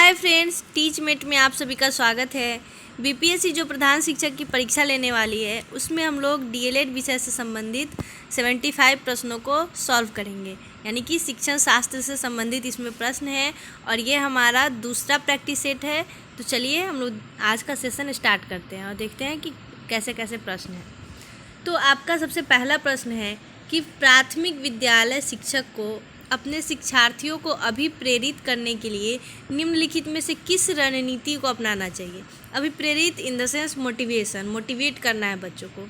Hi friends, teach met में आप सभी का स्वागत है। बीपीएससी जो प्रधान शिक्षक की परीक्षा लेने वाली है उसमें हम लोग डीएलएड विषय से संबंधित 75 प्रश्नों को सॉल्व करेंगे, यानी कि शिक्षण शास्त्र से संबंधित इसमें प्रश्न है और ये हमारा दूसरा प्रैक्टिस सेट है। तो चलिए हम लोग आज का सेशन स्टार्ट करते हैं और देखते हैं कि कैसे कैसे प्रश्न हैं। तो आपका सबसे पहला प्रश्न है कि प्राथमिक विद्यालय शिक्षक को अपने शिक्षार्थियों को अभिप्रेरित करने के लिए निम्नलिखित में से किस रणनीति को अपनाना चाहिए। अभिप्रेरित इन द सेंस मोटिवेट करना है बच्चों को।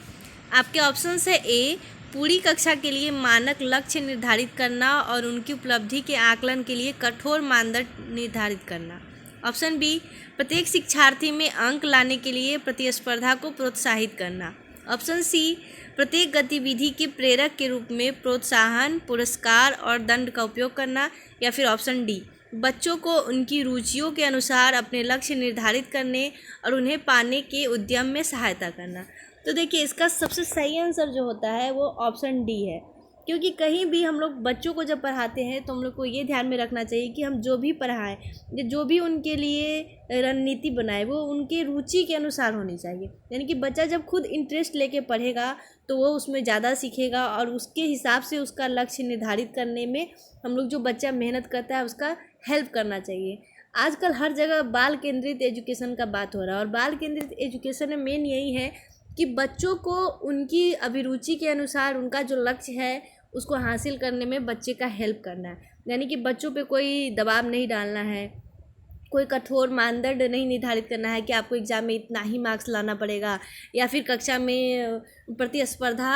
आपके ऑप्शन है ए, पूरी कक्षा के लिए मानक लक्ष्य निर्धारित करना और उनकी उपलब्धि के आकलन के लिए कठोर मानदंड निर्धारित करना। ऑप्शन बी, प्रत्येक शिक्षार्थी में अंक लाने के लिए प्रतिस्पर्धा को प्रोत्साहित करना। ऑप्शन सी, प्रत्येक गतिविधि के प्रेरक के रूप में प्रोत्साहन, पुरस्कार और दंड का उपयोग करना। या फिर ऑप्शन डी, बच्चों को उनकी रुचियों के अनुसार अपने लक्ष्य निर्धारित करने और उन्हें पाने के उद्यम में सहायता करना। तो देखिए, इसका सबसे सही आंसर जो होता है वो ऑप्शन डी है, क्योंकि कहीं भी हम लोग बच्चों को जब पढ़ाते हैं तो हम लोग को ये ध्यान में रखना चाहिए कि हम जो भी पढ़ाएं, जो भी उनके लिए रणनीति बनाए वो उनके रुचि के अनुसार होनी चाहिए। यानी कि बच्चा जब खुद इंटरेस्ट लेके पढ़ेगा तो वो उसमें ज़्यादा सीखेगा और उसके हिसाब से उसका लक्ष्य निर्धारित करने में हम लोग जो बच्चा मेहनत करता है उसका हेल्प करना चाहिए। आजकल हर जगह बाल केंद्रित एजुकेशन का बात हो रहा है और बाल केंद्रित एजुकेशन में मेन यही है कि बच्चों को उनकी अभिरुचि के अनुसार उनका जो लक्ष्य है उसको हासिल करने में बच्चे का हेल्प करना है। यानी कि बच्चों पे कोई दबाव नहीं डालना है, कोई कठोर मानदंड नहीं निर्धारित करना है कि आपको एग्ज़ाम में इतना ही मार्क्स लाना पड़ेगा, या फिर कक्षा में प्रतिस्पर्धा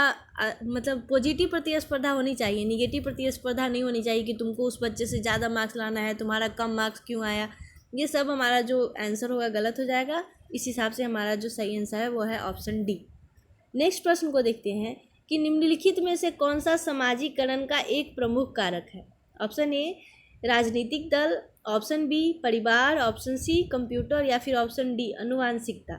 मतलब पॉजिटिव प्रतिस्पर्धा होनी चाहिए, निगेटिव प्रतिस्पर्धा नहीं होनी चाहिए कि तुमको उस बच्चे से ज़्यादा मार्क्स लाना है, तुम्हारा कम मार्क्स क्यों आया। ये सब हमारा जो आंसर होगा गलत हो जाएगा। इस हिसाब से हमारा जो सही आंसर है वो है ऑप्शन डी। नेक्स्ट प्रश्न को देखते हैं कि निम्नलिखित में से कौन सा सामाजिकरण का एक प्रमुख कारक है। ऑप्शन ए, राजनीतिक दल। ऑप्शन बी, परिवार। Option C, computer. या फिर ऑप्शन डी, आनुवांशिकता।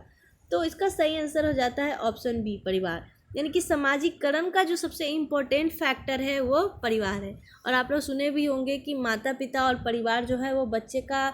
तो इसका सही आंसर हो जाता है ऑप्शन बी, परिवार। यानी कि सामाजिकरण का जो सबसे इम्पोर्टेंट फैक्टर है वो परिवार है। और आप लोग सुने भी होंगे कि माता पिता और परिवार जो है वो बच्चे का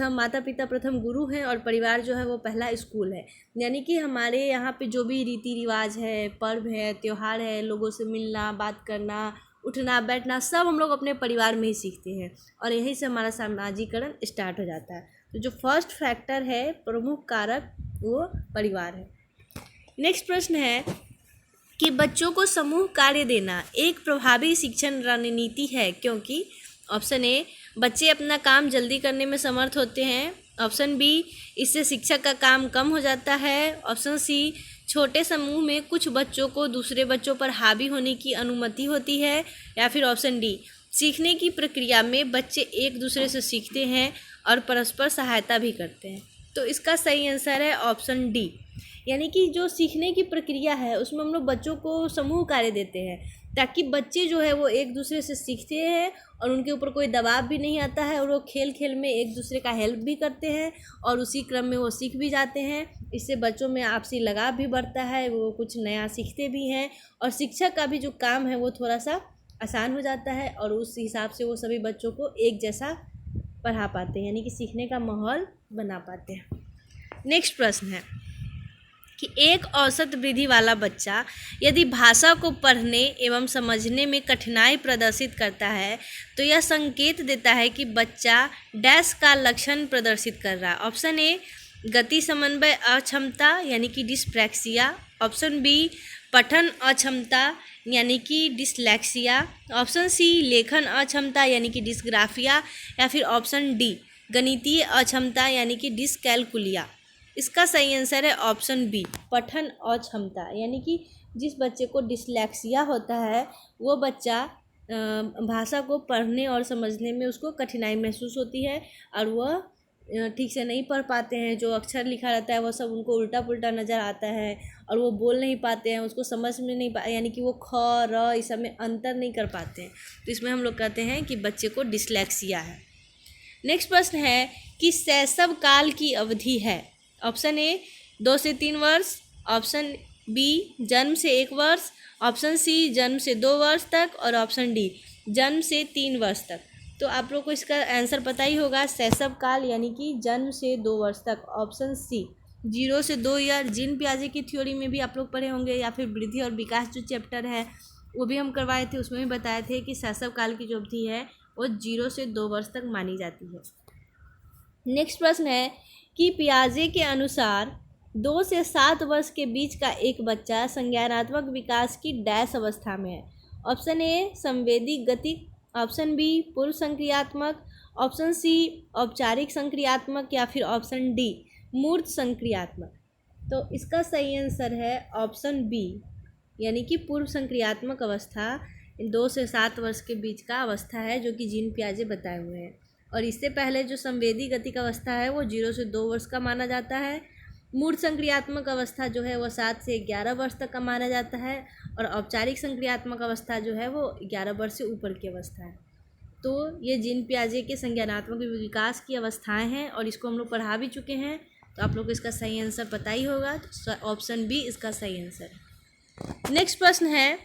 माता पिता प्रथम गुरु हैं और परिवार जो है वो पहला स्कूल है। यानी कि हमारे यहाँ पे जो भी रीति रिवाज है, पर्व है, त्यौहार है, लोगों से मिलना, बात करना, उठना बैठना, सब हम लोग अपने परिवार में ही सीखते हैं और यहीं से हमारा सामाजिकरण स्टार्ट हो जाता है। तो जो फर्स्ट फैक्टर है, प्रमुख कारक, वो परिवार है। नेक्स्ट प्रश्न है कि बच्चों को समूह कार्य देना एक प्रभावी शिक्षण रणनीति है क्योंकि। ऑप्शन ए, बच्चे अपना काम जल्दी करने में समर्थ होते हैं। ऑप्शन बी, इससे शिक्षक का काम कम हो जाता है। ऑप्शन सी, छोटे समूह में कुछ बच्चों को दूसरे बच्चों पर हावी होने की अनुमति होती है। या फिर ऑप्शन डी, सीखने की प्रक्रिया में बच्चे एक दूसरे से सीखते हैं और परस्पर सहायता भी करते हैं। तो इसका सही आंसर है ऑप्शन डी। यानी कि जो सीखने की प्रक्रिया है उसमें हम लोग बच्चों को समूह कार्य देते हैं ताकि बच्चे जो है वो एक दूसरे से सीखते हैं और उनके ऊपर कोई दबाव भी नहीं आता है और वो खेल खेल में एक दूसरे का हेल्प भी करते हैं और उसी क्रम में वो सीख भी जाते हैं। इससे बच्चों में आपसी लगाव भी बढ़ता है, वो कुछ नया सीखते भी हैं और शिक्षक का भी जो काम है वो थोड़ा सा आसान हो जाता है और उस हिसाब से वो सभी बच्चों को एक जैसा पढ़ा पाते हैं, यानी कि सीखने का माहौल बना पाते हैं। नेक्स्ट प्रश्न है कि एक औसत वृद्धि वाला बच्चा यदि भाषा को पढ़ने एवं समझने में कठिनाई प्रदर्शित करता है तो यह संकेत देता है कि बच्चा डैश का लक्षण प्रदर्शित कर रहा है। ऑप्शन ए, गति समन्वय अक्षमता यानी कि डिस्प्रैक्सिया। ऑप्शन बी, पठन अक्षमता यानी कि डिसलैक्सिया। ऑप्शन सी, लेखन अक्षमता यानी कि डिस्ग्राफिया। या फिर ऑप्शन डी, गणितीय अक्षमता यानी कि डिसकैलकुलिया। इसका सही आंसर है ऑप्शन बी, पठन अक्षमता। यानी कि जिस बच्चे को डिसलैक्सिया होता है वो बच्चा भाषा को पढ़ने और समझने में उसको कठिनाई महसूस होती है और वह ठीक से नहीं पढ़ पाते हैं। जो अक्षर लिखा रहता है वो सब उनको उल्टा पुल्टा नज़र आता है और वो बोल नहीं पाते हैं, उसको समझ में नहीं यानी कि वो ख र इस सब में अंतर नहीं कर पाते हैं। तो इसमें हम लोग कहते हैं कि बच्चे को डिसलैक्सिया है। नेक्स्ट प्रश्न है कि शैशव काल की अवधि है। ऑप्शन ए, 2 से 3 वर्ष। ऑप्शन बी, जन्म से 1 वर्ष। ऑप्शन सी, जन्म से 2 वर्ष तक। और ऑप्शन डी, जन्म से 3 वर्ष तक। तो आप लोग को इसका आंसर पता ही होगा, शैशव काल यानी कि जन्म से 2 वर्ष तक। ऑप्शन सी 0 से 2 ईयर। जीन पियाजे की थ्योरी में भी आप लोग पढ़े होंगे, या फिर वृद्धि और विकास जो चैप्टर है वो भी हम करवाए थे, उसमें भी बताए थे कि शैशव काल की जो अवधि है वो 0 से 2 वर्ष तक मानी जाती है। नेक्स्ट प्रश्न है कि पियाजे के अनुसार 2 से 7 वर्ष के बीच का एक बच्चा संज्ञानात्मक विकास की डैश अवस्था में है। ऑप्शन ए संवेदी गतिक, ऑप्शन बी पूर्व संक्रियात्मक, ऑप्शन सी औपचारिक संक्रियात्मक, या फिर ऑप्शन डी मूर्त संक्रियात्मक। तो इसका सही आंसर है ऑप्शन बी, यानी कि पूर्व संक्रियात्मक अवस्था 2 से 7 वर्ष के बीच का अवस्था है, जो कि जीन पियाजे बताए हुए हैं। और इससे पहले जो संवेदी गतिक अवस्था है वो 0 से 2 वर्ष का माना जाता है। मूर्त संक्रियात्मक अवस्था जो है वो 7 से 11 वर्ष तक का माना जाता है, और औपचारिक संक्रियात्मक अवस्था जो है वो 11 वर्ष से ऊपर की अवस्था है। तो ये जीन पियाजे के संज्ञानात्मक विकास की अवस्थाएं हैं, और इसको हम लोग पढ़ा भी चुके हैं। तो आप लोग को इसका सही आंसर पता ही होगा, तो ऑप्शन बी इसका सही आंसर है। नेक्स्ट प्रश्न है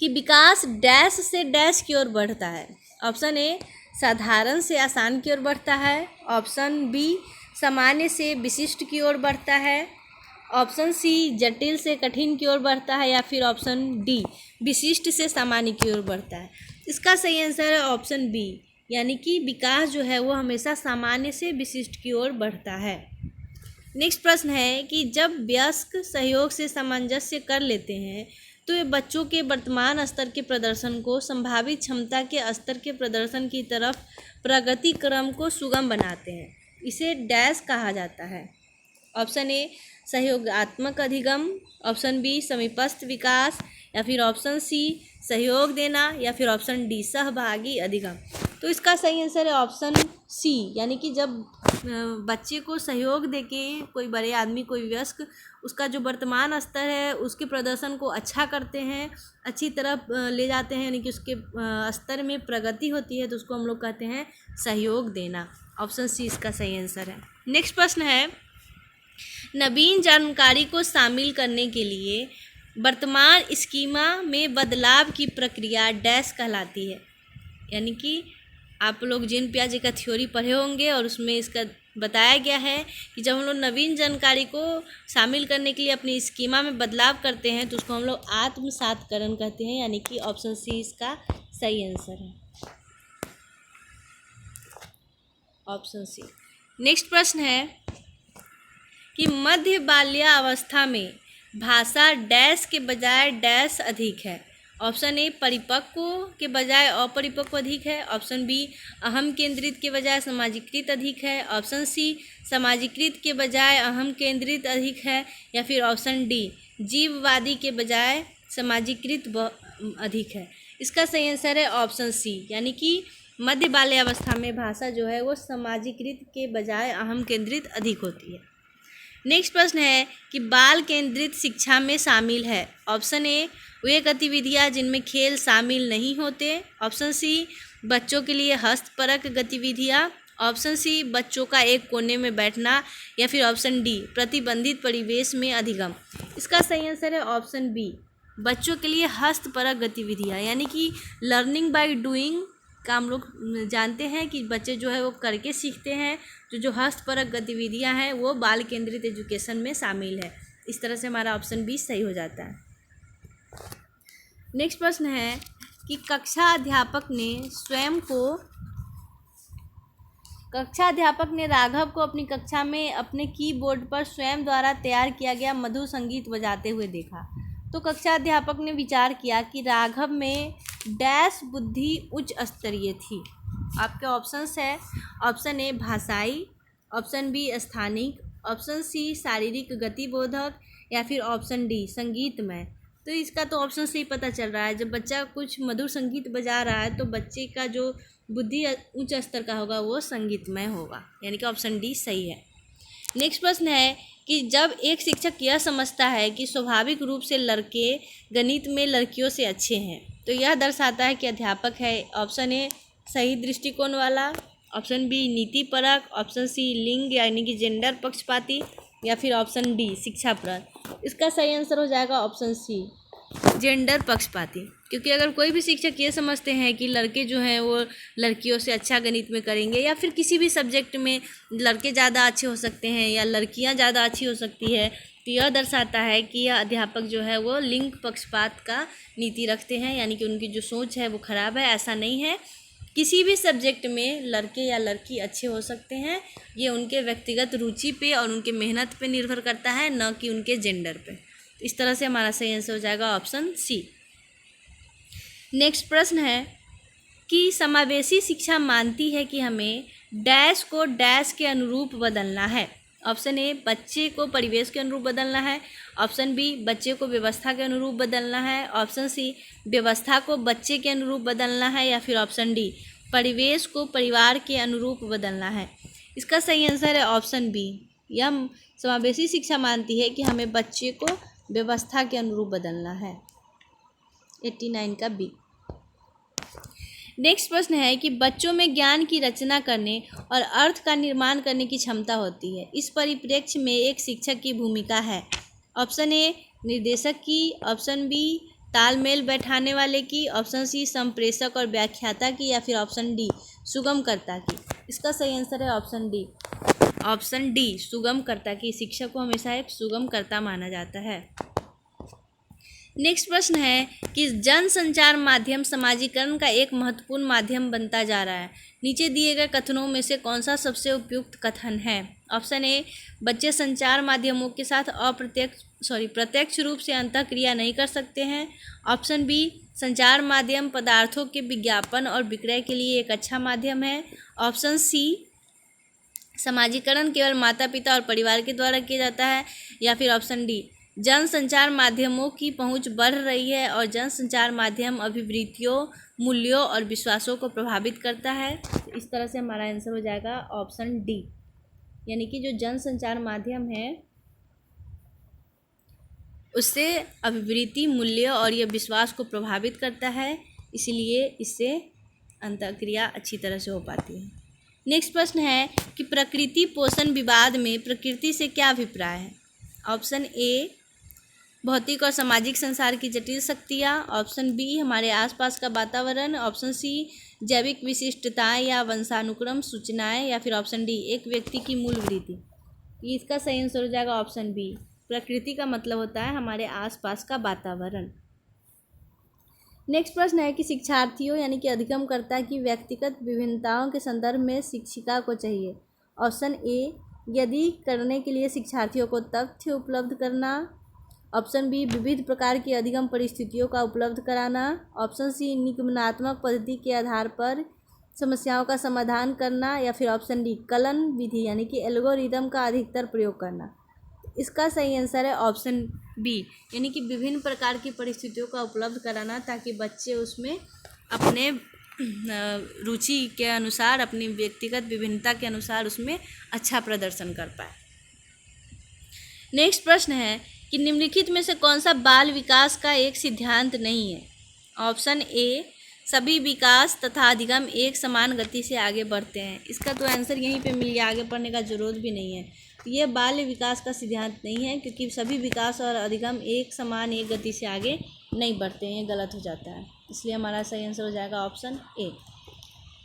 कि विकास डैश से डैश की ओर बढ़ता है। ऑप्शन ए साधारण से आसान की ओर बढ़ता है, ऑप्शन बी सामान्य से विशिष्ट की ओर बढ़ता है, ऑप्शन सी जटिल से कठिन की ओर बढ़ता है, या फिर ऑप्शन डी विशिष्ट से सामान्य की ओर बढ़ता है। इसका सही आंसर है ऑप्शन बी, यानी कि विकास जो है वो हमेशा सामान्य से विशिष्ट की ओर बढ़ता है। नेक्स्ट प्रश्न है कि जब वयस्क सहयोग से सामंजस्य कर लेते हैं तो ये बच्चों के वर्तमान स्तर के प्रदर्शन को संभावित क्षमता के स्तर के प्रदर्शन की तरफ प्रगति क्रम को सुगम बनाते हैं। इसे डैश कहा जाता है। ऑप्शन ए सहयोगात्मक अधिगम, ऑप्शन बी समीपस्थ विकास, या फिर ऑप्शन सी सहयोग देना, या फिर ऑप्शन डी सहभागी अधिगम। तो इसका सही आंसर है ऑप्शन सी, यानी कि जब बच्चे को सहयोग देके कोई बड़े आदमी, कोई वयस्क उसका जो वर्तमान स्तर है उसके प्रदर्शन को अच्छा करते हैं, अच्छी तरफ ले जाते हैं, यानी कि उसके स्तर में प्रगति होती है, तो उसको हम लोग कहते हैं सहयोग देना। ऑप्शन सी इसका सही आंसर है। नेक्स्ट प्रश्न है नवीन जानकारी को शामिल करने के लिए वर्तमान स्कीमा में बदलाव की प्रक्रिया डैश कहलाती है। यानी कि आप लोग जीन पियाजे का थ्योरी पढ़े होंगे, और उसमें इसका बताया गया है कि जब हम लोग नवीन जानकारी को शामिल करने के लिए अपनी स्कीमा में बदलाव करते हैं तो उसको हम लोग आत्मसातकरण कहते हैं, यानी कि ऑप्शन सी इसका सही आंसर है, ऑप्शन सी। नेक्स्ट प्रश्न है कि मध्य बाल्यावस्था में भाषा डैश के बजाय डैश अधिक है। ऑप्शन ए परिपक्व के बजाय अपरिपक्व अधिक है, ऑप्शन बी अहम केंद्रित के बजाय समाजीकृत अधिक है, ऑप्शन सी समाजीकृत के बजाय अहम केंद्रित अधिक है, या फिर ऑप्शन डी जीववादी के बजाय समाजीकृत अधिक है। इसका सही आंसर है ऑप्शन सी, यानी कि मध्य बाल्यावस्था में भाषा जो है वो समाजीकृत के बजाय अहम केंद्रित अधिक होती है। नेक्स्ट प्रश्न है कि बाल केंद्रित शिक्षा में शामिल है। ऑप्शन ए वे गतिविधियाँ जिनमें खेल शामिल नहीं होते, ऑप्शन सी बच्चों के लिए हस्तपरक गतिविधियाँ, ऑप्शन सी बच्चों का एक कोने में बैठना, या फिर ऑप्शन डी प्रतिबंधित परिवेश में अधिगम। इसका सही आंसर है ऑप्शन बी, बच्चों के लिए हस्तपरक गतिविधियाँ, यानी कि लर्निंग बाय डूइंग का हम लोग जानते हैं कि बच्चे जो है वो करके सीखते हैं। जो हस्तपरक गतिविधियां हैं वो बाल केंद्रित एजुकेशन में शामिल है। इस तरह से हमारा ऑप्शन बी सही हो जाता है। नेक्स्ट प्रश्न है कि कक्षा अध्यापक ने राघव को अपनी कक्षा में अपने कीबोर्ड पर स्वयं द्वारा तैयार किया गया मधुर संगीत बजाते हुए देखा। तो कक्षा अध्यापक ने विचार किया कि राघव में डैश बुद्धि उच्च स्तरीय थी। आपके ऑप्शंस है ऑप्शन ए भाषाई, ऑप्शन बी स्थानिक, ऑप्शन सी शारीरिक गतिबोधक, या फिर ऑप्शन डी संगीतमय। तो इसका तो ऑप्शन से ही पता चल रहा है, जब बच्चा कुछ मधुर संगीत बजा रहा है तो बच्चे का जो बुद्धि उच्च स्तर का होगा वो संगीतमय होगा, यानी कि ऑप्शन डी सही है। नेक्स्ट प्रश्न है कि जब एक शिक्षक यह समझता है कि स्वाभाविक रूप से लड़के गणित में लड़कियों से अच्छे हैं तो यह दर्शाता है कि अध्यापक है। ऑप्शन ए सही दृष्टिकोण वाला, ऑप्शन बी नीति परक, ऑप्शन सी लिंग यानी कि जेंडर पक्षपाती, या फिर ऑप्शन डी शिक्षाप्रद। इसका सही आंसर हो जाएगा ऑप्शन सी, जेंडर पक्षपाती, क्योंकि अगर कोई भी शिक्षक ये समझते हैं कि लड़के जो हैं वो लड़कियों से अच्छा गणित में करेंगे या फिर किसी भी सब्जेक्ट में लड़के ज़्यादा अच्छे हो सकते हैं या लड़कियां ज़्यादा अच्छी हो सकती है, तो यह दर्शाता है कि यह अध्यापक जो है वो लिंग पक्षपात का नीति रखते हैं, यानी कि उनकी जो सोच है वो ख़राब है। ऐसा नहीं है, किसी भी सब्जेक्ट में लड़के या लड़की अच्छे हो सकते हैं। ये उनके व्यक्तिगत रुचि पे और उनके मेहनत पे निर्भर करता है, न कि उनके जेंडर पे। इस तरह से हमारा सही आंसर हो जाएगा ऑप्शन सी। नेक्स्ट प्रश्न है कि समावेशी शिक्षा मानती है कि हमें डैश को डैश के अनुरूप बदलना है। ऑप्शन ए, बच्चे को परिवेश के अनुरूप बदलना है। ऑप्शन बी, बच्चे को व्यवस्था के अनुरूप बदलना है। ऑप्शन सी, व्यवस्था को बच्चे के अनुरूप बदलना है। या फिर ऑप्शन डी, परिवेश को परिवार के अनुरूप बदलना है। इसका सही आंसर है ऑप्शन बी। यह समावेशी शिक्षा मानती है कि हमें बच्चे को व्यवस्था के अनुरूप बदलना है। 89 का बी। नेक्स्ट प्रश्न है कि बच्चों में ज्ञान की रचना करने और अर्थ का निर्माण करने की क्षमता होती है। इस परिप्रेक्ष्य में एक शिक्षक की भूमिका है। ऑप्शन ए, निर्देशक की। ऑप्शन बी, तालमेल बैठाने वाले की। ऑप्शन सी, संप्रेषक और व्याख्याता की। या फिर ऑप्शन डी, सुगमकर्ता की। इसका सही आंसर है ऑप्शन डी। ऑप्शन डी, सुगमकर्ता की। शिक्षक को हमेशा एक सुगमकर्ता माना जाता है। नेक्स्ट प्रश्न है कि जन संचार माध्यम समाजीकरण का एक महत्वपूर्ण माध्यम बनता जा रहा है। नीचे दिए गए कथनों में से कौन सा सबसे उपयुक्त कथन है? ऑप्शन ए, बच्चे संचार माध्यमों के साथ प्रत्यक्ष रूप से अंतःक्रिया नहीं कर सकते हैं। ऑप्शन बी, संचार माध्यम पदार्थों के विज्ञापन और विक्रय के लिए एक अच्छा माध्यम है। ऑप्शन सी, समाजीकरण केवल माता पिता और परिवार के द्वारा किया जाता है। या फिर ऑप्शन डी, जन संचार माध्यमों की पहुंच बढ़ रही है और जन संचार माध्यम अभिवृत्तियों, मूल्यों और विश्वासों को प्रभावित करता है। तो इस तरह से हमारा आंसर हो जाएगा ऑप्शन डी, यानी कि जो जन संचार माध्यम है उससे अभिवृत्ति, मूल्य और यह विश्वास को प्रभावित करता है, इसलिए इससे अंतःक्रिया अच्छी तरह से हो पाती है। नेक्स्ट प्रश्न है कि प्रकृति पोषण विवाद में प्रकृति से क्या अभिप्राय है? ऑप्शन ए, भौतिक और सामाजिक संसार की जटिल शक्तियाँ। ऑप्शन बी, हमारे आसपास का वातावरण। ऑप्शन सी, जैविक विशिष्टताएं या वंशानुक्रम सूचनाएं। या फिर ऑप्शन डी, एक व्यक्ति की मूल वृत्ति। इसका सही आंसर हो जाएगा ऑप्शन बी। प्रकृति का मतलब होता है हमारे आसपास का वातावरण। नेक्स्ट प्रश्न है कि शिक्षार्थियों यानी कि अधिगमकर्ता की व्यक्तिगत विभिन्नताओं के संदर्भ में शिक्षिका को चाहिए। ऑप्शन ए, यदि करने के लिए शिक्षार्थियों को तथ्य उपलब्ध करना। ऑप्शन बी, विविध प्रकार की अधिगम परिस्थितियों का उपलब्ध कराना। ऑप्शन सी, निगमनात्मक पद्धति के आधार पर समस्याओं का समाधान करना। या फिर ऑप्शन डी, कलन विधि यानी कि एल्गोरिदम का अधिकतर प्रयोग करना। इसका सही आंसर है ऑप्शन बी, यानी कि विभिन्न प्रकार की परिस्थितियों का उपलब्ध कराना ताकि बच्चे उसमें अपने रुचि के अनुसार, अपनी व्यक्तिगत विभिन्नता के अनुसार उसमें अच्छा प्रदर्शन कर पाए। नेक्स्ट प्रश्न है कि निम्नलिखित में से कौन सा बाल विकास का एक सिद्धांत नहीं है? ऑप्शन ए, सभी विकास तथा अधिगम एक समान गति से आगे बढ़ते हैं। इसका तो आंसर यहीं पे मिल गया, आगे पढ़ने का जरूरत भी नहीं है। तो ये बाल विकास का सिद्धांत नहीं है, क्योंकि सभी विकास और अधिगम एक समान एक गति से आगे नहीं बढ़ते हैं, ये गलत हो जाता है। इसलिए हमारा सही आंसर हो जाएगा ऑप्शन ए।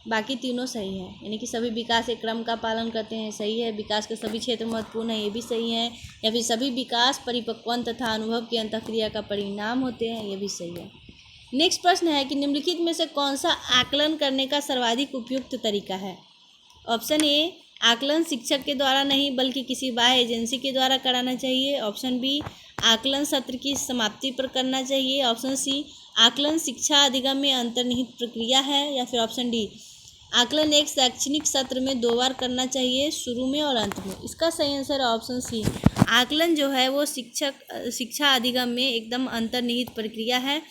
बाकी तीनों सही हैं, यानी कि सभी विकास एक क्रम का पालन करते हैं, सही है। विकास के सभी क्षेत्र महत्वपूर्ण हैं, ये भी सही है। या फिर सभी विकास परिपक्वन तथा अनुभव की अंतःक्रिया का परिणाम होते हैं, ये भी सही है। नेक्स्ट प्रश्न है कि निम्नलिखित में से कौन सा आकलन करने का सर्वाधिक उपयुक्त तरीका है? ऑप्शन ए, आकलन शिक्षक के द्वारा नहीं बल्कि किसी बाह्य एजेंसी के द्वारा कराना चाहिए। ऑप्शन बी, आकलन सत्र की समाप्ति पर करना चाहिए। ऑप्शन सी, आकलन शिक्षा अधिगम में अंतर्निहित प्रक्रिया है। या फिर ऑप्शन डी, आकलन एक शैक्षणिक सत्र में 2 बार करना चाहिए, शुरू में और अंत में। इसका सही आंसर है ऑप्शन सी। आकलन जो है वो शिक्षा अधिगम में एकदम अंतर्निहित प्रक्रिया है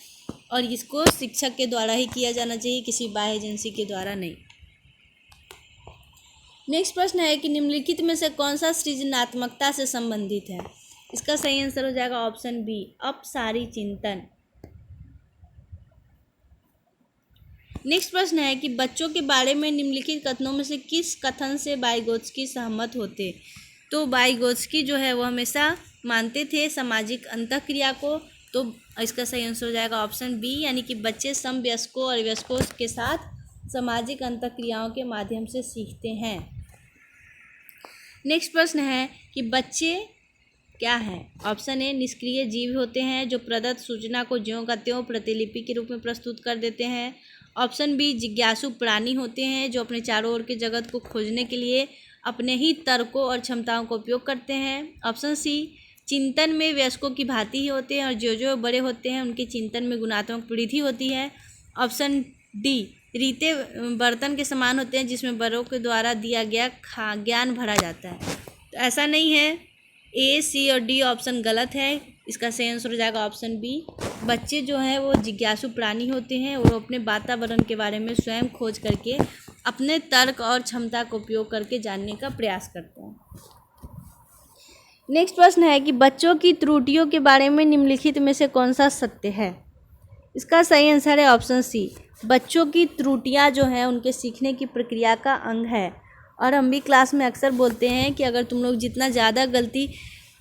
और इसको शिक्षक के द्वारा ही किया जाना चाहिए, किसी बाह्य एजेंसी के द्वारा नहीं। नेक्स्ट प्रश्न है कि निम्नलिखित में से कौन सा सृजनात्मकता से संबंधित है? इसका सही आंसर हो जाएगा ऑप्शन बी, अपसारी चिंतन। नेक्स्ट प्रश्न है कि बच्चों के बारे में निम्नलिखित कथनों में से किस कथन से वाइगोत्स्की सहमत होते? तो वाइगोत्स्की जो है वो हमेशा मानते थे सामाजिक अंतःक्रिया को, तो और इसका सही आंसर हो जाएगा ऑप्शन बी, यानी कि बच्चे समवयस्कों और वयस्कों के साथ सामाजिक अंतःक्रियाओं के माध्यम से सीखते हैं। नेक्स्ट प्रश्न है कि बच्चे क्या हैं। ऑप्शन ए निष्क्रिय जीव होते हैं जो प्रदत्त सूचना को ज्यों का त्यों प्रतिलिपि के रूप में प्रस्तुत कर देते हैं। ऑप्शन बी जिज्ञासु प्राणी होते हैं जो अपने चारों ओर के जगत को खोजने के लिए अपने ही तर्कों और क्षमताओं का उपयोग करते हैं। ऑप्शन सी चिंतन में वयस्कों की भांति ही होते हैं और जो जो बड़े होते हैं उनके चिंतन में गुणात्मक वृद्धि होती है। ऑप्शन डी रीते बर्तन के समान होते हैं जिसमें बड़ों के द्वारा दिया गया ज्ञान भरा जाता है। तो ऐसा नहीं है, ए सी और डी ऑप्शन गलत है। इसका सही आंसर हो जाएगा ऑप्शन बी। बच्चे जो हैं वो जिज्ञासु प्राणी होते हैं और अपने वातावरण के बारे में स्वयं खोज करके अपने तर्क और क्षमता का उपयोग करके जानने का प्रयास करते हैं। नेक्स्ट प्रश्न है कि बच्चों की त्रुटियों के बारे में निम्नलिखित में से कौन सा सत्य है। इसका सही आंसर है ऑप्शन सी। बच्चों की त्रुटियां जो हैं उनके सीखने की प्रक्रिया का अंग है। और हम भी क्लास में अक्सर बोलते हैं कि अगर तुम लोग जितना ज़्यादा गलती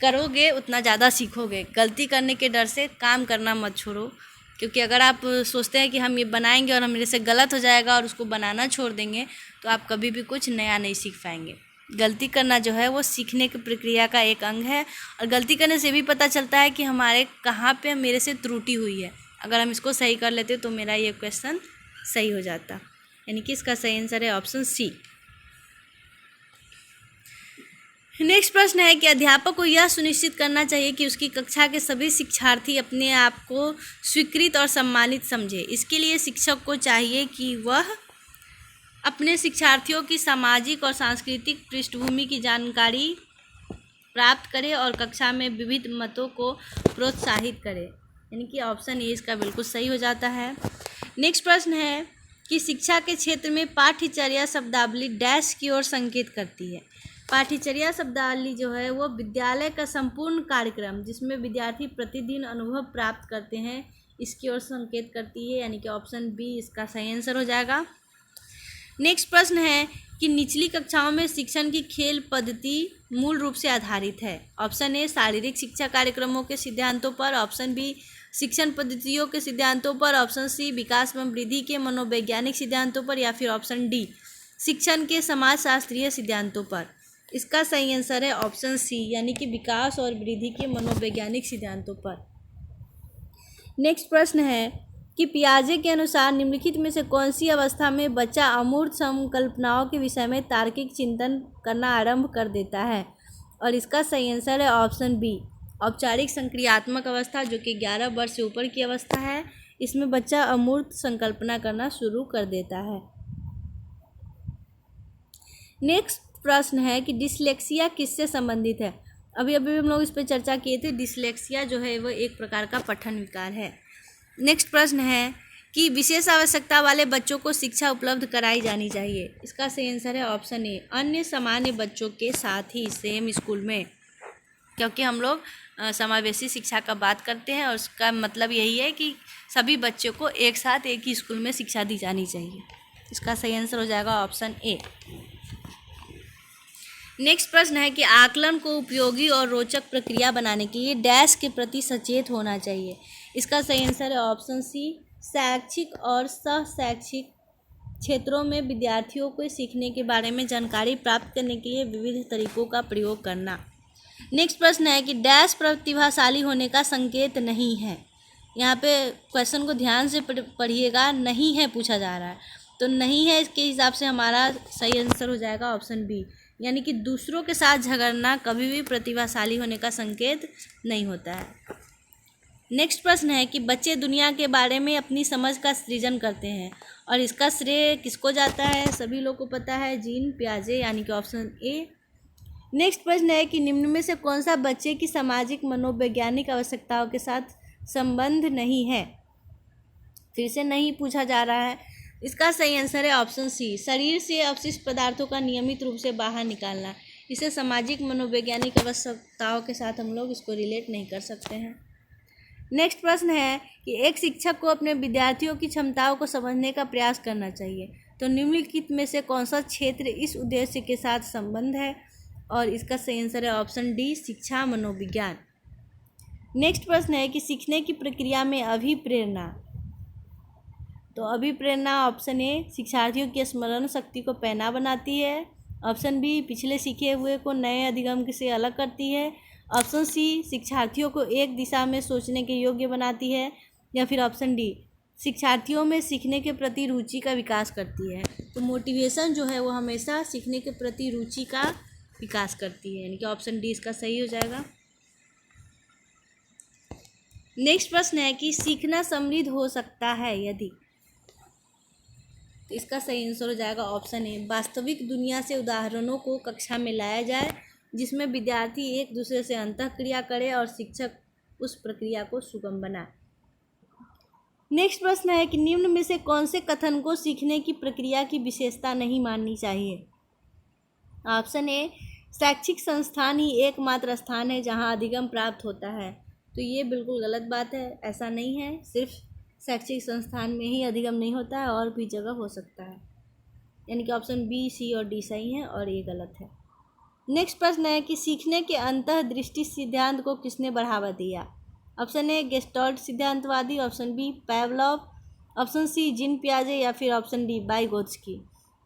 करोगे उतना ज़्यादा सीखोगे। गलती करने के डर से काम करना मत छोड़ो, क्योंकि अगर आप सोचते हैं कि हम ये बनाएंगे और मेरे से गलत हो जाएगा और उसको बनाना छोड़ देंगे तो आप कभी भी कुछ नया नहीं सीख पाएंगे। गलती करना जो है वो सीखने की प्रक्रिया का एक अंग है और गलती करने से भी पता चलता है कि हमारे कहाँ पे मेरे से त्रुटि हुई है। अगर हम इसको सही कर लेते तो मेरा ये क्वेश्चन सही हो जाता, यानी कि इसका सही आंसर है ऑप्शन सी। नेक्स्ट प्रश्न है कि अध्यापक को यह सुनिश्चित करना चाहिए कि उसकी कक्षा के सभी शिक्षार्थी अपने आप को स्वीकृत और सम्मानित समझे। इसके लिए शिक्षक को चाहिए कि वह अपने शिक्षार्थियों की सामाजिक और सांस्कृतिक पृष्ठभूमि की जानकारी प्राप्त करे और कक्षा में विविध मतों को प्रोत्साहित करे, यानी कि ऑप्शन ए इसका बिल्कुल सही हो जाता है। नेक्स्ट प्रश्न है कि शिक्षा के क्षेत्र में पाठ्यचर्या शब्दावली डैश की ओर संकेत करती है। पाठ्यचर्या शब्दावली जो है वो विद्यालय का संपूर्ण कार्यक्रम जिसमें विद्यार्थी प्रतिदिन अनुभव प्राप्त करते हैं इसकी ओर संकेत करती है, यानी कि ऑप्शन बी इसका सही आंसर हो जाएगा। नेक्स्ट प्रश्न है कि निचली कक्षाओं में शिक्षण की खेल पद्धति मूल रूप से आधारित है। ऑप्शन ए शारीरिक शिक्षा कार्यक्रमों के सिद्धांतों पर, ऑप्शन बी शिक्षण पद्धतियों के सिद्धांतों पर, ऑप्शन सी विकास एवं वृद्धि के मनोवैज्ञानिक सिद्धांतों पर, या फिर ऑप्शन डी शिक्षण के समाजशास्त्रीय सिद्धांतों पर। इसका सही आंसर है ऑप्शन सी, यानी कि विकास और वृद्धि के मनोवैज्ञानिक सिद्धांतों पर। नेक्स्ट प्रश्न है कि पियाजे के अनुसार निम्नलिखित में से कौन सी अवस्था में बच्चा अमूर्त संकल्पनाओं के विषय में तार्किक चिंतन करना आरंभ कर देता है, और इसका सही आंसर है ऑप्शन बी औपचारिक संक्रियात्मक अवस्था, जो कि 11 वर्ष से ऊपर की अवस्था है। इसमें बच्चा अमूर्त संकल्पना करना शुरू कर देता है। नेक्स्ट प्रश्न है कि डिसलेक्सिया किससे संबंधित है। अभी हम लोग इस पर चर्चा किए थे। डिसलेक्सिया जो है वो एक प्रकार का पठन विकार है। नेक्स्ट प्रश्न है कि विशेष आवश्यकता वाले बच्चों को शिक्षा उपलब्ध कराई जानी चाहिए। इसका सही आंसर है ऑप्शन ए अन्य सामान्य बच्चों के साथ ही सेम स्कूल में, क्योंकि हम लोग समावेशी शिक्षा का बात करते हैं और उसका मतलब यही है कि सभी बच्चों को एक साथ एक ही स्कूल में शिक्षा दी जानी चाहिए। इसका सही आंसर हो जाएगा ऑप्शन ए। नेक्स्ट प्रश्न है कि आकलन को उपयोगी और रोचक प्रक्रिया बनाने के लिए डैश के प्रति सचेत होना चाहिए। इसका सही आंसर है ऑप्शन सी शैक्षिक और सह-शैक्षिक क्षेत्रों में विद्यार्थियों को सीखने के बारे में जानकारी प्राप्त करने के लिए विविध तरीकों का प्रयोग करना। नेक्स्ट प्रश्न है कि डैश प्रतिभाशाली होने का संकेत नहीं है। यहाँ पे क्वेश्चन को ध्यान से पढ़िएगा, नहीं है पूछा जा रहा है, तो नहीं है इसके हिसाब से हमारा सही आंसर हो जाएगा ऑप्शन बी, यानी कि दूसरों के साथ झगड़ना कभी भी प्रतिभाशाली होने का संकेत नहीं होता है। नेक्स्ट प्रश्न है कि बच्चे दुनिया के बारे में अपनी समझ का सृजन करते हैं और इसका श्रेय किसको जाता है। सभी लोग को पता है, जीन पियाजे, यानी कि ऑप्शन ए। नेक्स्ट प्रश्न है कि निम्न में से कौन सा बच्चे की सामाजिक मनोवैज्ञानिक आवश्यकताओं के साथ संबंध नहीं है। फिर से नहीं पूछा जा रहा है। इसका सही आंसर है ऑप्शन सी शरीर से अपशिष्ट पदार्थों का नियमित रूप से बाहर निकालना। इसे सामाजिक मनोवैज्ञानिक आवश्यकताओं के साथ हम लोग इसको रिलेट नहीं कर सकते हैं। नेक्स्ट प्रश्न है कि एक शिक्षक को अपने विद्यार्थियों की क्षमताओं को समझने का प्रयास करना चाहिए, तो निम्नलिखित में से कौन सा क्षेत्र इस उद्देश्य के साथ संबंध है, और इसका सही आंसर है ऑप्शन डी शिक्षा मनोविज्ञान। नेक्स्ट प्रश्न है कि सीखने की प्रक्रिया में अभिप्रेरणा। तो अभिप्रेरणा ऑप्शन ए शिक्षार्थियों की स्मरण शक्ति को पैना बनाती है। ऑप्शन बी पिछले सीखे हुए को नए अधिगम से अलग करती है। ऑप्शन सी शिक्षार्थियों को एक दिशा में सोचने के योग्य बनाती है। या फिर ऑप्शन डी शिक्षार्थियों में सीखने के प्रति रुचि का विकास करती है। तो मोटिवेशन जो है वो हमेशा सीखने के प्रति रुचि का विकास करती है, यानी कि ऑप्शन डी इसका सही हो जाएगा। नेक्स्ट प्रश्न है कि सीखना समृद्ध हो सकता है यदि। तो इसका सही आंसर हो जाएगा ऑप्शन ए वास्तविक दुनिया से उदाहरणों को कक्षा में लाया जाए जिसमें विद्यार्थी एक दूसरे से अंतःक्रिया करे और शिक्षक उस प्रक्रिया को सुगम बनाए। नेक्स्ट प्रश्न है कि निम्न में से कौन से कथन को सीखने की प्रक्रिया की विशेषता नहीं माननी चाहिए। ऑप्शन ए शैक्षिक संस्थान ही एकमात्र स्थान है जहां अधिगम प्राप्त होता है। तो ये बिल्कुल गलत बात है, ऐसा नहीं है। सिर्फ शैक्षिक संस्थान में ही अधिगम नहीं होता है, और भी जगह हो सकता है। यानी कि ऑप्शन बी, सी और डी सही हैं और ये गलत है। नेक्स्ट प्रश्न है कि सीखने के अंतःदृष्टि सिद्धांत को किसने बढ़ावा दिया। ऑप्शन ए गेस्टल्ट सिद्धांतवादी, option B Pavlov, option C Jean पियाजे या फिर ऑप्शन डी वाइगोत्स्की।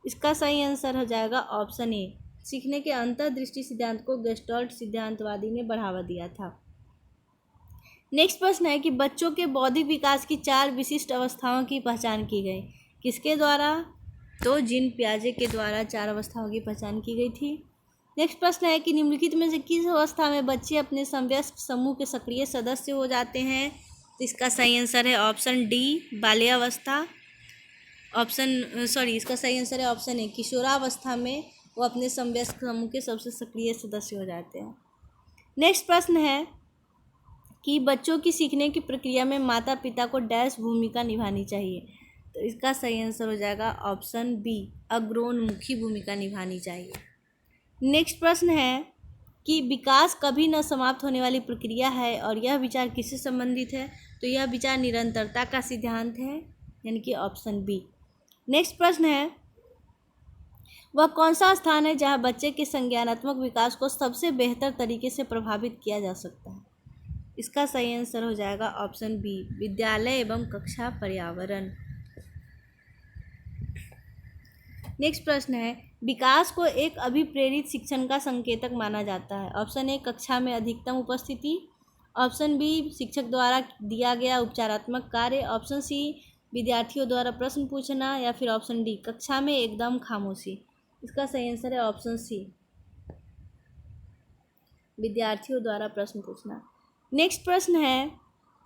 इसका सही आंसर हो जाएगा ऑप्शन ए सीखने के अंतःदृष्टि सिद्धांत को गेस्टल्ट सिद्धांतवादी ने बढ़ावा दिया था। नेक्स्ट प्रश्न है कि बच्चों के बौद्धिक विकास की 4 विशिष्ट अवस्थाओं की पहचान की गई, किसके द्वारा। तो जीन पियाजे के द्वारा 4 अवस्थाओं की पहचान की गई थी। नेक्स्ट प्रश्न है कि निम्नलिखित में से किस अवस्था में बच्चे अपने समवयस्क समूह के सक्रिय सदस्य हो जाते हैं। तो इसका सही आंसर है ऑप्शन डी बाल्यावस्था। इसका सही आंसर है ऑप्शन ए किशोरावस्था में वो अपने समवयस्क समूह के सबसे सक्रिय सदस्य हो जाते हैं। नेक्स्ट प्रश्न है कि बच्चों की सीखने की प्रक्रिया में माता पिता को डैश भूमिका निभानी चाहिए। तो इसका सही आंसर हो जाएगा ऑप्शन बी अग्रोन्मुखी भूमिका निभानी चाहिए। नेक्स्ट प्रश्न है कि विकास कभी न समाप्त होने वाली प्रक्रिया है और यह विचार किससे संबंधित है। तो यह विचार निरंतरता का सिद्धांत है, यानी कि ऑप्शन बी। नेक्स्ट प्रश्न है वह कौन सा स्थान है जहां बच्चे के संज्ञानात्मक विकास को सबसे बेहतर तरीके से प्रभावित किया जा सकता है। इसका सही आंसर हो जाएगा ऑप्शन बी विद्यालय एवं कक्षा पर्यावरण। नेक्स्ट प्रश्न है विकास को एक अभिप्रेरित शिक्षण का संकेतक माना जाता है। ऑप्शन ए कक्षा में अधिकतम उपस्थिति, ऑप्शन बी शिक्षक द्वारा दिया गया उपचारात्मक कार्य, ऑप्शन सी विद्यार्थियों द्वारा प्रश्न पूछना, या फिर ऑप्शन डी कक्षा में एकदम खामोशी। इसका सही आंसर है ऑप्शन सी विद्यार्थियों द्वारा प्रश्न पूछना। नेक्स्ट प्रश्न है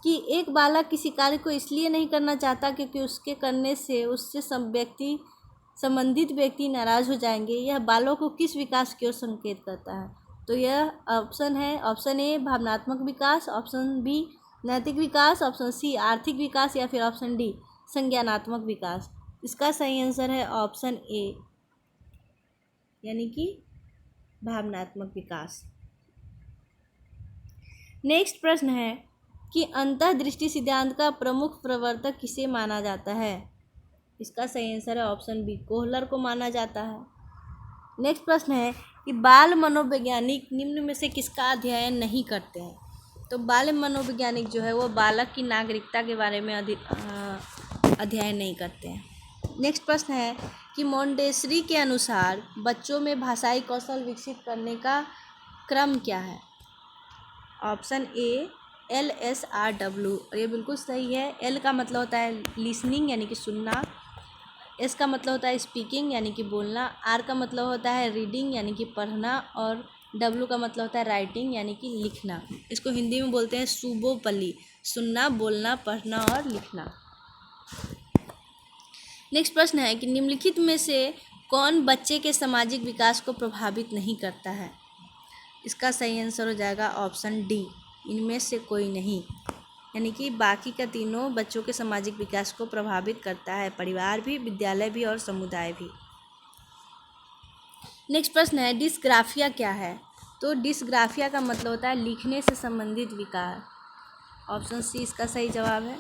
कि एक बालक किसी कार्य को इसलिए नहीं करना चाहता क्योंकि उसके करने से उससे संबंधित व्यक्ति नाराज हो जाएंगे। यह बालक को किस विकास की ओर संकेत करता है। तो यह ऑप्शन है ऑप्शन ए भावनात्मक विकास, ऑप्शन बी नैतिक विकास, ऑप्शन सी आर्थिक विकास, या फिर ऑप्शन डी संज्ञानात्मक विकास। इसका सही आंसर है ऑप्शन ए यानी कि भावनात्मक विकास। नेक्स्ट प्रश्न है कि अंतःदृष्टि सिद्धांत का प्रमुख प्रवर्तक किसे माना जाता है। इसका सही आंसर है ऑप्शन बी कोहलर को माना जाता है। नेक्स्ट प्रश्न है कि बाल मनोवैज्ञानिक निम्न में से किसका अध्ययन नहीं करते हैं। तो बाल मनोवैज्ञानिक जो है वो बालक की नागरिकता के बारे में अध्ययन नहीं करते हैं। नेक्स्ट प्रश्न है कि मोंटेसरी के अनुसार बच्चों में भाषाई कौशल विकसित करने का क्रम क्या है। ऑप्शन ए LSRW, और ये बिल्कुल सही है। L का मतलब होता है लिसनिंग यानी कि सुनना, S का मतलब होता है स्पीकिंग यानी कि बोलना, R का मतलब होता है रीडिंग यानी कि पढ़ना, और W का मतलब होता है राइटिंग यानी कि लिखना। इसको हिंदी में बोलते हैं सुबोपली, सुनना, बोलना, पढ़ना और लिखना। नेक्स्ट प्रश्न है कि निम्नलिखित में से कौन बच्चे के सामाजिक विकास को प्रभावित नहीं करता है। इसका सही आंसर हो जाएगा ऑप्शन डी इनमें से कोई नहीं, यानी कि बाकी का तीनों बच्चों के सामाजिक विकास को प्रभावित करता है, परिवार भी, विद्यालय भी और समुदाय भी। नेक्स्ट प्रश्न है डिस्ग्राफिया क्या है। तो डिस्ग्राफिया का मतलब होता है लिखने से संबंधित विकार। ऑप्शन सी इसका सही जवाब है।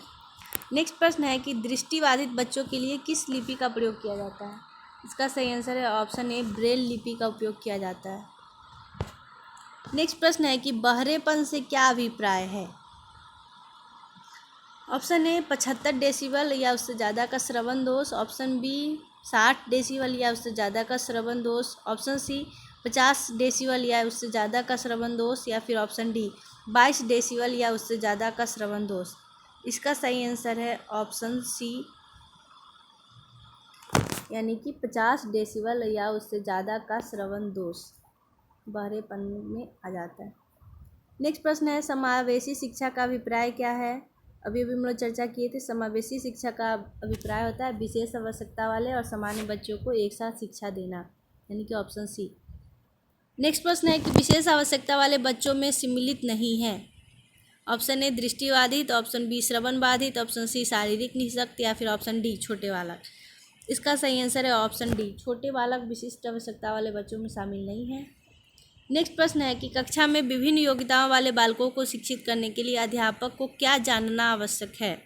नेक्स्ट प्रश्न है कि दृष्टिबाधित बच्चों के लिए किस लिपि का प्रयोग किया जाता है। इसका सही आंसर है ऑप्शन ए ब्रेल लिपि का उपयोग किया जाता है। नेक्स्ट प्रश्न है कि बहरेपन से क्या अभिप्राय है। ऑप्शन ए 75 डेसिबल या उससे ज़्यादा का श्रवण दोष, ऑप्शन बी 60 डेसिबल या उससे ज़्यादा का श्रवण दोष, ऑप्शन सी 50 डेसिबल या उससे ज़्यादा का श्रवण दोष, या फिर ऑप्शन डी 22 डेसिबल या उससे ज़्यादा का श्रवण दोष। इसका सही आंसर है ऑप्शन सी, यानी कि 50 डेसिबल या उससे ज़्यादा का श्रवण दोष बहरेपन में आ जाता है। नेक्स्ट प्रश्न है, समावेशी शिक्षा का अभिप्राय क्या है। अभी हम लोग चर्चा किए थे, समावेशी शिक्षा का अभिप्राय होता है विशेष आवश्यकता वाले और सामान्य बच्चों को एक साथ शिक्षा देना, यानी कि ऑप्शन सी। नेक्स्ट प्रश्न है कि विशेष आवश्यकता वाले बच्चों में सम्मिलित नहीं है। ऑप्शन ए दृष्टिबाधित, ऑप्शन बी श्रवण बाधित, ऑप्शन सी शारीरिक निःशक्त, या फिर ऑप्शन डी छोटे बालक। इसका सही आंसर है ऑप्शन डी, छोटे बालक विशिष्ट आवश्यकता वाले बच्चों में शामिल नहीं है। नेक्स्ट प्रश्न है कि कक्षा में विभिन्न योग्यताओं वाले बालकों को शिक्षित करने के लिए अध्यापक को क्या जानना आवश्यक है।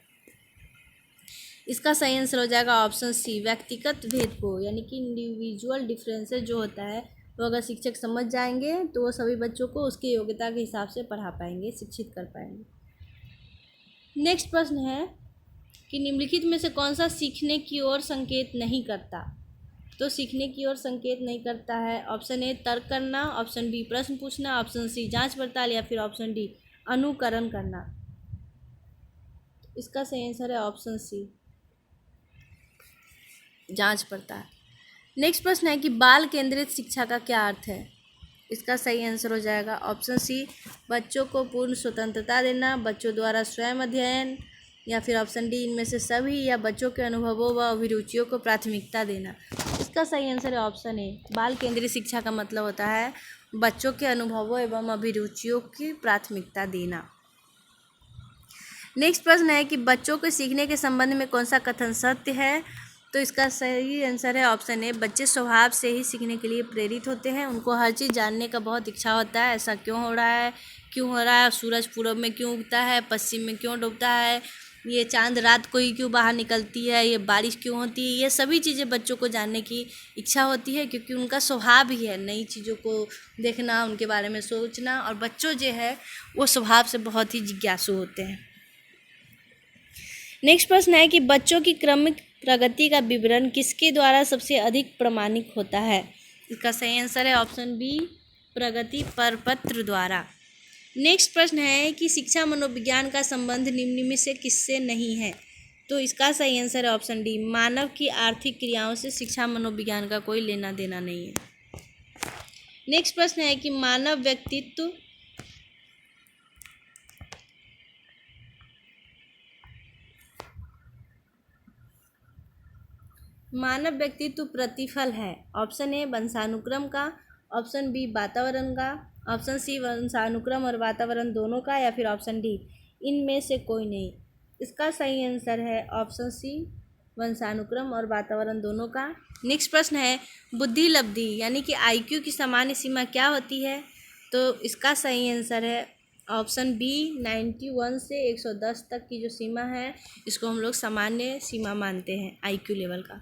इसका सही आंसर हो जाएगा ऑप्शन सी, व्यक्तिगत भेद को, यानी कि इंडिविजुअल डिफरेंसेस जो होता है वो अगर शिक्षक समझ जाएंगे तो वो सभी बच्चों को उसकी योग्यता के हिसाब से पढ़ा पाएंगे, शिक्षित कर पाएंगे। नेक्स्ट प्रश्न है कि निम्नलिखित में से कौन सा सीखने की ओर संकेत नहीं करता। तो सीखने की ओर संकेत नहीं करता है ऑप्शन ए तर्क करना, ऑप्शन बी प्रश्न पूछना, ऑप्शन सी जांच पड़ताल, या फिर ऑप्शन डी अनुकरण करना। इसका सही आंसर है ऑप्शन सी, जांच पड़ताल। नेक्स्ट प्रश्न है कि बाल केंद्रित शिक्षा का क्या अर्थ है। इसका सही आंसर हो जाएगा ऑप्शन सी, बच्चों को पूर्ण स्वतंत्रता देना, बच्चों द्वारा स्वयं अध्ययन, या फिर ऑप्शन डी इनमें से सभी, या बच्चों के अनुभवों व अभिरुचियों को प्राथमिकता देना। इसका सही आंसर है ऑप्शन ए, बाल केंद्रित शिक्षा का मतलब होता है बच्चों के अनुभवों एवं अभिरुचियों की प्राथमिकता देना। नेक्स्ट प्रश्न है कि बच्चों के सीखने के संबंध में कौन सा कथन सत्य है। तो इसका सही आंसर है ऑप्शन ए, बच्चे स्वभाव से ही सीखने के लिए प्रेरित होते हैं, उनको हर चीज़ जानने का बहुत इच्छा होता है, ऐसा क्यों हो रहा है, सूरज पूरब में क्यों उगता है, पश्चिम में क्यों डूबता है, ये चांद रात को ही क्यों बाहर निकलती है, ये बारिश क्यों होती है, ये सभी चीज़ें बच्चों को जानने की इच्छा होती है, क्योंकि उनका स्वभाव ही है नई चीज़ों को देखना, उनके बारे में सोचना, और बच्चों जो है वो स्वभाव से बहुत ही जिज्ञासु होते हैं। नेक्स्ट प्रश्न है कि बच्चों की क्रमिक प्रगति का विवरण किसके द्वारा सबसे अधिक प्रमाणिक होता है। इसका सही आंसर है ऑप्शन बी, प्रगति प्रपत्र द्वारा। नेक्स्ट प्रश्न है कि शिक्षा मनोविज्ञान का संबंध निम्न में से किससे नहीं है। तो इसका सही आंसर है ऑप्शन डी, मानव की आर्थिक क्रियाओं से शिक्षा मनोविज्ञान का कोई लेना देना नहीं है। नेक्स्ट प्रश्न है कि मानव व्यक्तित्व प्रतिफल है। ऑप्शन ए वंशानुक्रम का, ऑप्शन बी वातावरण का, ऑप्शन सी वंशानुक्रम और वातावरण दोनों का, या फिर ऑप्शन डी इनमें से कोई नहीं। इसका सही आंसर है ऑप्शन सी, वंशानुक्रम और वातावरण दोनों का। नेक्स्ट प्रश्न है बुद्धि लब्धि यानी कि IQ की सामान्य सीमा क्या होती है। तो इसका सही आंसर है ऑप्शन बी, 91 से 110 तक की जो सीमा है इसको हम लोग सामान्य सीमा मानते हैं IQ लेवल का।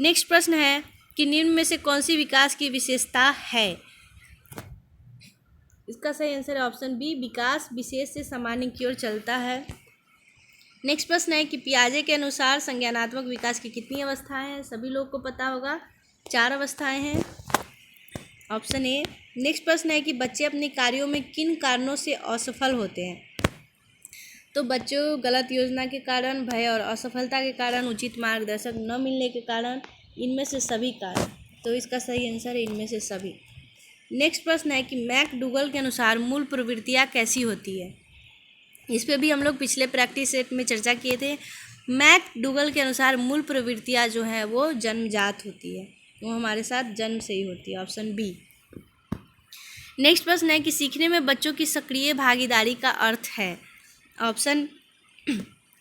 नेक्स्ट प्रश्न है कि निम्न में से कौन सी विकास की विशेषता है। इसका सही आंसर है ऑप्शन बी, विकास विशेष से सामान्य की ओर चलता है। नेक्स्ट प्रश्न है कि पियाजे के अनुसार संज्ञानात्मक विकास की कितनी अवस्थाएं हैं। सभी लोग को पता होगा 4 अवस्थाएं हैं, ऑप्शन ए। नेक्स्ट प्रश्न है कि बच्चे अपने कार्यों में किन कारणों से असफल होते हैं। तो बच्चों गलत योजना के कारण, भय और असफलता के कारण, उचित मार्गदर्शक न मिलने के कारण, इनमें से सभी कारण। तो इसका सही आंसर है इनमें से सभी। नेक्स्ट प्रश्न है कि मैकडूगल के अनुसार मूल प्रवृत्तियाँ कैसी होती है। इस पे भी हम लोग पिछले प्रैक्टिस सेट में चर्चा किए थे। मैकडूगल के अनुसार मूल प्रवृत्तियाँ जो हैं वो जन्मजात होती है, वो हमारे साथ जन्म से ही होती है, ऑप्शन बी। नेक्स्ट प्रश्न है कि सीखने में बच्चों की सक्रिय भागीदारी का अर्थ है। ऑप्शन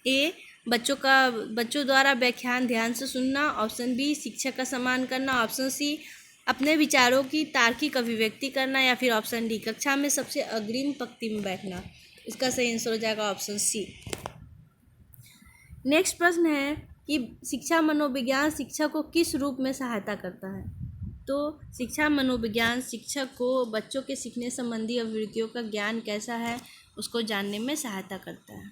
ए, बच्चों द्वारा व्याख्यान ध्यान से सुनना, ऑप्शन बी शिक्षक का सम्मान करना, ऑप्शन सी अपने विचारों की तार्किक अभिव्यक्ति करना, या फिर ऑप्शन डी कक्षा में सबसे अग्रिम पंक्ति में बैठना। इसका सही आंसर हो जाएगा ऑप्शन सी। नेक्स्ट प्रश्न है कि शिक्षा मनोविज्ञान शिक्षक को किस रूप में सहायता करता है। तो शिक्षा मनोविज्ञान शिक्षक को बच्चों के सीखने संबंधी अभिवृत्तियों का ज्ञान कैसा है उसको जानने में सहायता करता है।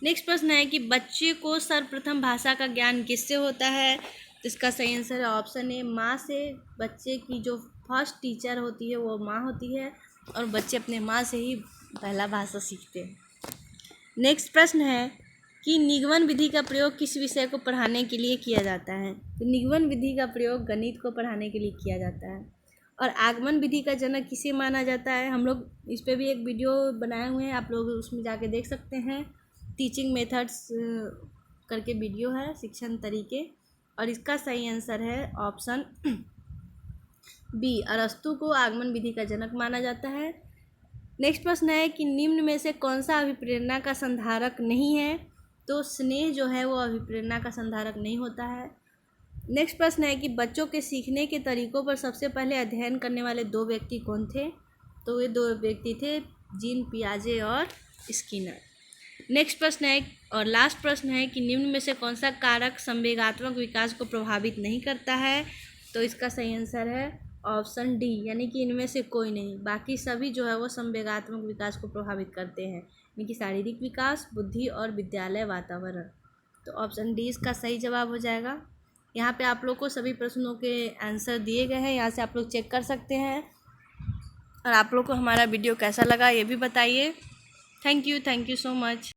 नेक्स्ट प्रश्न है कि बच्चे को सर्वप्रथम भाषा का ज्ञान किससे होता है? तो इसका सही आंसर है ऑप्शन ए माँ से। बच्चे की जो फर्स्ट टीचर होती है वो माँ होती है और बच्चे अपने माँ से ही पहला भाषा सीखते हैं। नेक्स्ट प्रश्न है कि निगमन विधि का प्रयोग किस विषय को पढ़ाने के लिए किया जाता है? तो निगमन विधि का प्रयोग गणित को पढ़ाने के लिए किया जाता है। और आगमन विधि का जनक किसे माना जाता है? हम लोग इस पर भी एक वीडियो बनाए हुए हैं, आप लोग उसमें जाके देख सकते हैं। टीचिंग मेथड्स करके वीडियो है, शिक्षण तरीके, और इसका सही आंसर है ऑप्शन बी, अरस्तु को आगमन विधि का जनक माना जाता है। नेक्स्ट प्रश्न है कि निम्न में से कौन सा अभिप्रेरणा का संधारक नहीं है? तो स्नेह जो है वो अभिप्रेरणा का संधारक नहीं होता है। नेक्स्ट प्रश्न है कि बच्चों के सीखने के तरीकों पर सबसे पहले अध्ययन करने वाले 2 व्यक्ति कौन थे? तो ये 2 व्यक्ति थे जीन पियाजे और स्किनर। नेक्स्ट प्रश्न है और लास्ट प्रश्न है कि निम्न में से कौन सा कारक संवेगात्मक विकास को प्रभावित नहीं करता है? तो इसका सही आंसर है ऑप्शन डी, यानी कि इनमें से कोई नहीं, बाकी सभी जो है वो संवेगात्मक विकास को प्रभावित करते हैं, यानी कि शारीरिक विकास, बुद्धि और विद्यालय वातावरण। तो ऑप्शन डी इसका सही जवाब हो जाएगा। यहाँ पे आप लोग को सभी प्रश्नों के आंसर दिए गए हैं, यहाँ से आप लोग चेक कर सकते हैं। और आप लोग को हमारा वीडियो कैसा लगा ये भी बताइए। Thank you so much.